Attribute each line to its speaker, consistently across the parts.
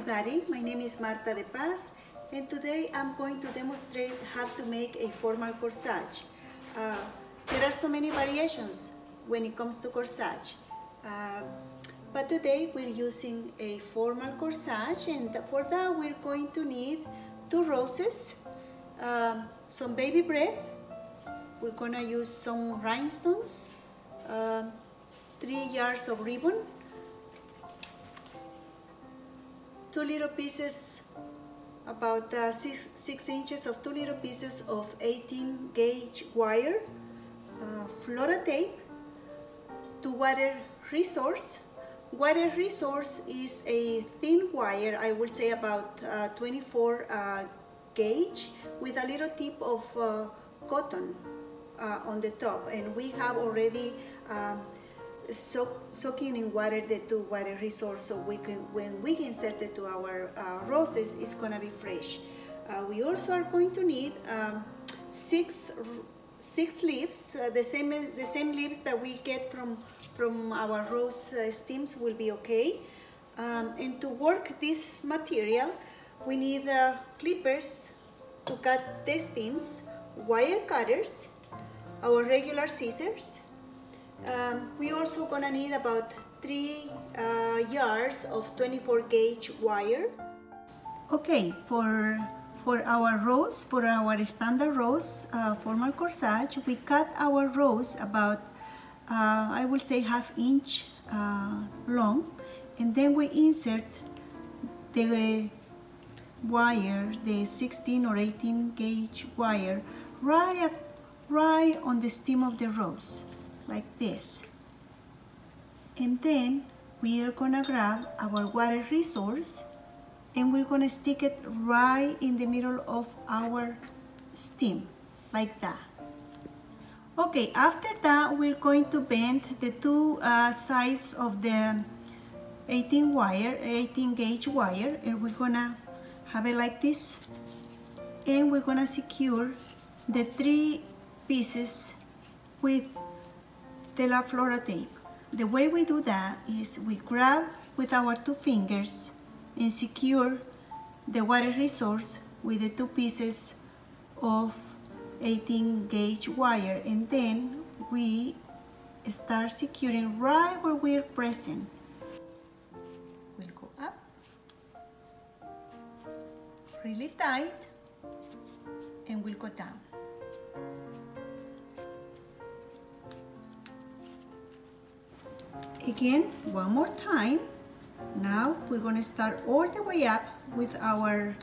Speaker 1: everybody, my name is Marta de Paz and today I'm going to demonstrate how to make a formal corsage. There are so many variations when it comes to corsage, but today we're using a formal corsage, and for that we're going to need 2 roses, some baby breath, we're gonna use some rhinestones, 3 yards of ribbon, 2 little pieces, about 6 inches of 2 little pieces of 18 gauge wire, floral tape, 2 water resource. Water resource is a thin wire, I would say about 24 gauge, with a little tip of cotton on the top, and we have already soaking in water the 2 water resource, so when we insert it to our roses, it's gonna be fresh. We also are going to need 6 leaves, the same leaves that we get from our rose stems will be okay. And to work this material, we need clippers to cut the stems, wire cutters, our regular scissors. We also gonna need about 3 yards of 24 gauge wire. Okay, for our rose, for our standard rose formal corsage, we cut our rose about I will say ½ inch long, and then we insert the wire, the 16 or 18 gauge wire, right on the stem of the rose, like this. And then we are gonna grab our water resource and we're gonna stick it right in the middle of our stem, like that. Okay, after that we're going to bend the 2 sides of the 18 gauge wire, and we're gonna have it like this, and we're gonna secure the 3 pieces with the La Flora tape. The way we do that is we grab with our 2 fingers and secure the water resource with the 2 pieces of 18 gauge wire, and then we start securing right where we're pressing. We'll go up really tight and we'll go down. Again, one more time. Now we're going to start all the way up with our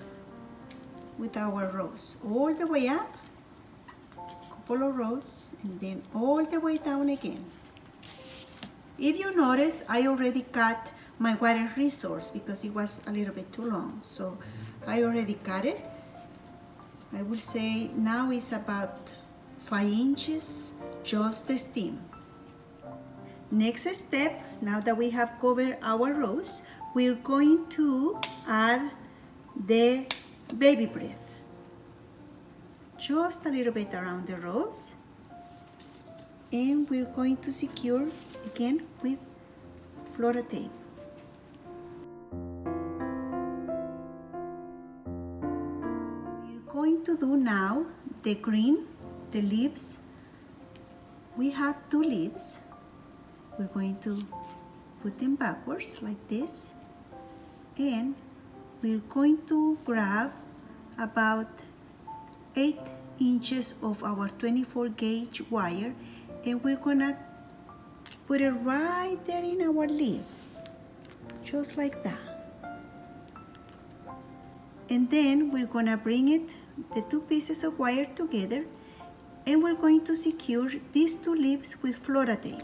Speaker 1: rose, all the way up, couple of rows, and then all the way down again. If you notice, I already cut my water resource because it was a little bit too long, so I already cut it. I will say now it's about 5 inches, just the stem. Next step, now that we have covered our rose, we're going to add the baby breath. Just a little bit around the rose, and we're going to secure again with floral tape. We're going to do now the green, the leaves. We have 2 leaves. We're going to put them backwards like this, and we're going to grab about 8 inches of our 24 gauge wire, and we're gonna put it right there in our leaf, just like that. And then we're gonna bring it, the 2 pieces of wire together, and we're going to secure these 2 leaves with floral tape.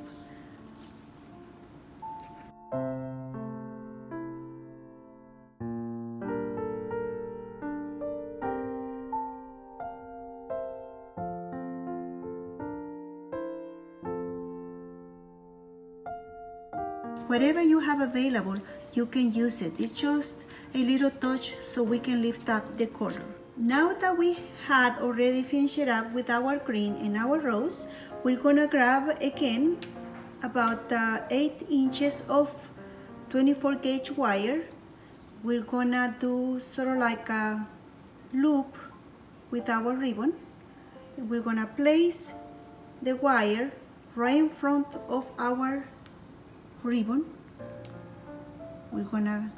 Speaker 1: Whatever you have available, you can use it. It's just a little touch so we can lift up the color. Now that we had already finished it up with our green and our rose, we're gonna grab again about 8 inches of 24 gauge wire, we're gonna do sort of like a loop with our ribbon. We're gonna place the wire right in front of our ribbon. We're gonna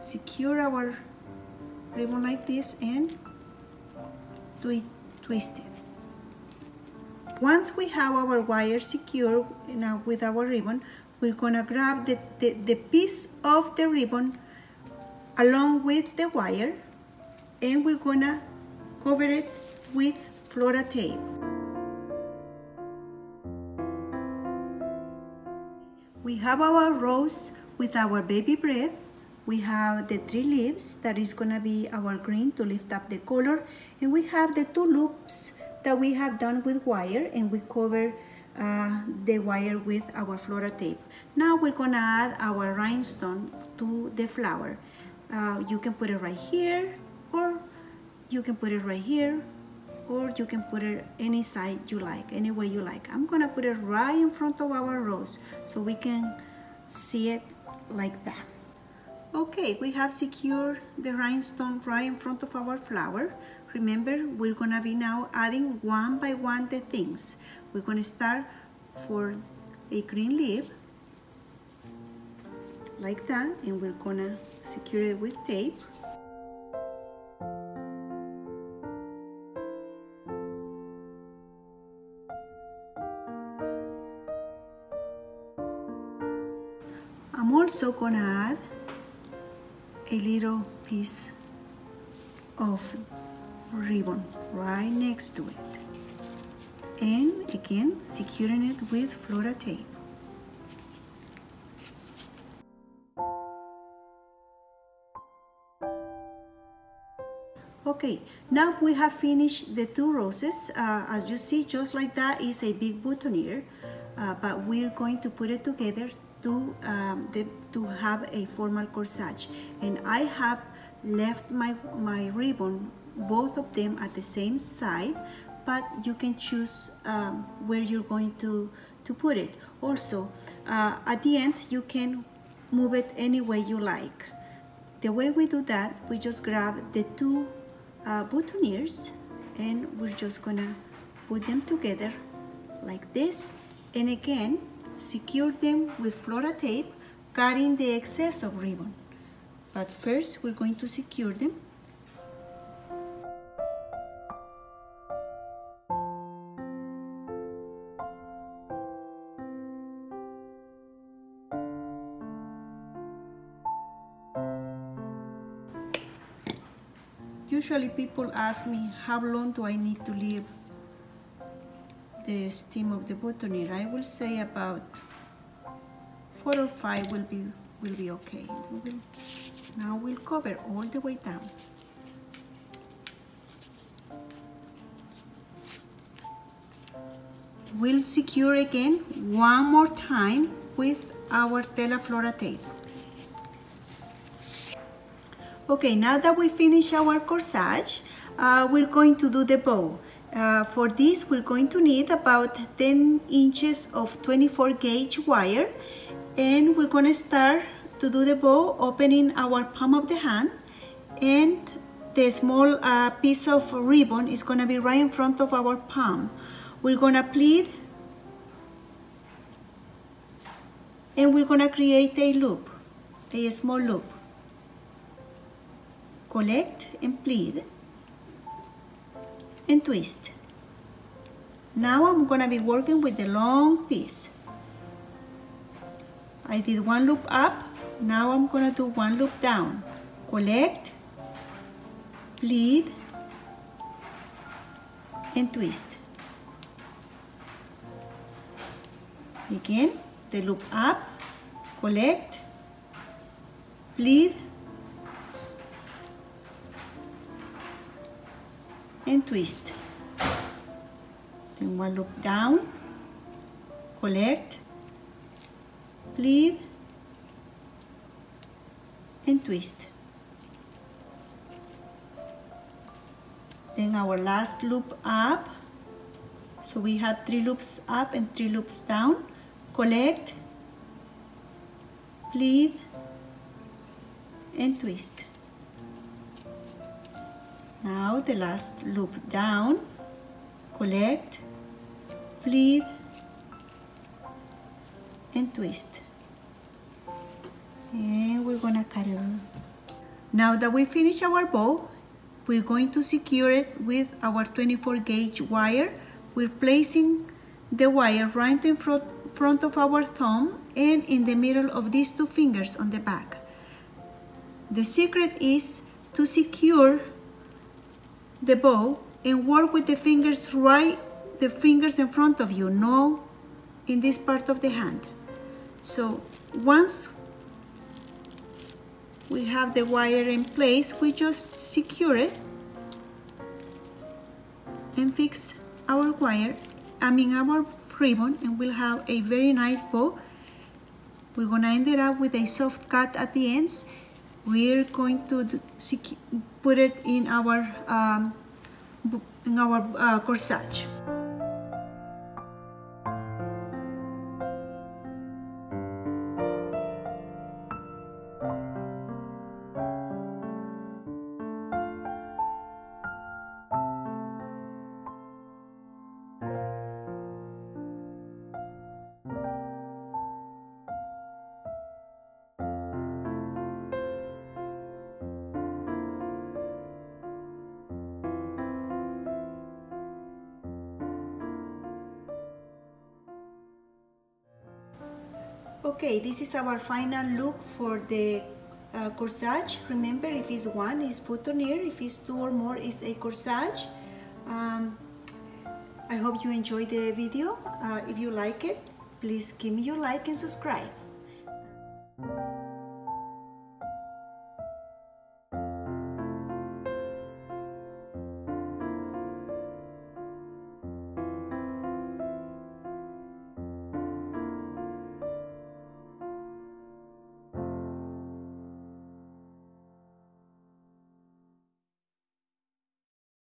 Speaker 1: secure our ribbon like this and twist it. Once we have our wire secure now with our ribbon, we're gonna grab the piece of the ribbon along with the wire, and we're gonna cover it with Flora tape. We have our rose with our baby breath. We have the 3 leaves that is gonna be our green to lift up the color, and we have the 2 loops that we have done with wire, and we cover the wire with our Flora tape. Now we're gonna add our rhinestone to the flower. You can put it right here, or you can put it right here, or you can put it any side you like, any way you like. I'm gonna put it right in front of our rose so we can see it like that. Okay, we have secured the rhinestone right in front of our flower. Remember, we're gonna be now adding one by one the things. We're gonna start for a green leaf, like that, and we're gonna secure it with tape. I'm also gonna add a little piece of ribbon right next to it, and again securing it with Flora tape. Okay, now we have finished the 2 roses. As you see, just like that is a big boutonniere, but we're going to put it together to have a formal corsage. And I have left my ribbon, both of them at the same side, but you can choose where you're going to put it. Also, at the end, you can move it any way you like. The way we do that, we just grab the 2 boutonnieres, and we're just gonna put them together like this, and again secure them with Flora tape, cutting the excess of ribbon. But first we're going to secure them. Usually people ask me how long do I need to leave the stem of the boutonniere. I will say about 4 or 5 will be okay. Now we'll cover all the way down. We'll secure again one more time with our Tela Flora tape. Okay, now that we finish our corsage, we're going to do the bow. For this, we're going to need about 10 inches of 24 gauge wire, and we're going to start to do the bow opening our palm of the hand, and the small piece of ribbon is going to be right in front of our palm. We're going to pleat, and we're going to create a loop, a small loop. Collect and pleat and twist. Now I'm going to be working with the long piece. I did 1 loop up, now I'm going to do 1 loop down. Collect, pleat, and twist. Again, the loop up, collect, pleat, and twist. Then 1 loop down, collect, pleat, and twist. Then our last loop up, so we have 3 loops up and 3 loops down. Collect, pleat, and twist. Now the last loop down, collect, pleat, and twist. And we're gonna cut it. Now that we finish our bow, we're going to secure it with our 24 gauge wire. We're placing the wire right in front of our thumb and in the middle of these two fingers on the back. The secret is to secure the bow and work with the fingers in front of you, no in this part of the hand. So once we have the wire in place, we just secure it and fix our our ribbon, and we'll have a very nice bow. We're gonna end it up with a soft cut at the ends. We're going to put it in our corsage. Okay, this is our final look for the corsage. Remember, if it's one, it's boutonniere. If it's two or more, it's a corsage. I hope you enjoyed the video. If you like it, please give me your like and subscribe.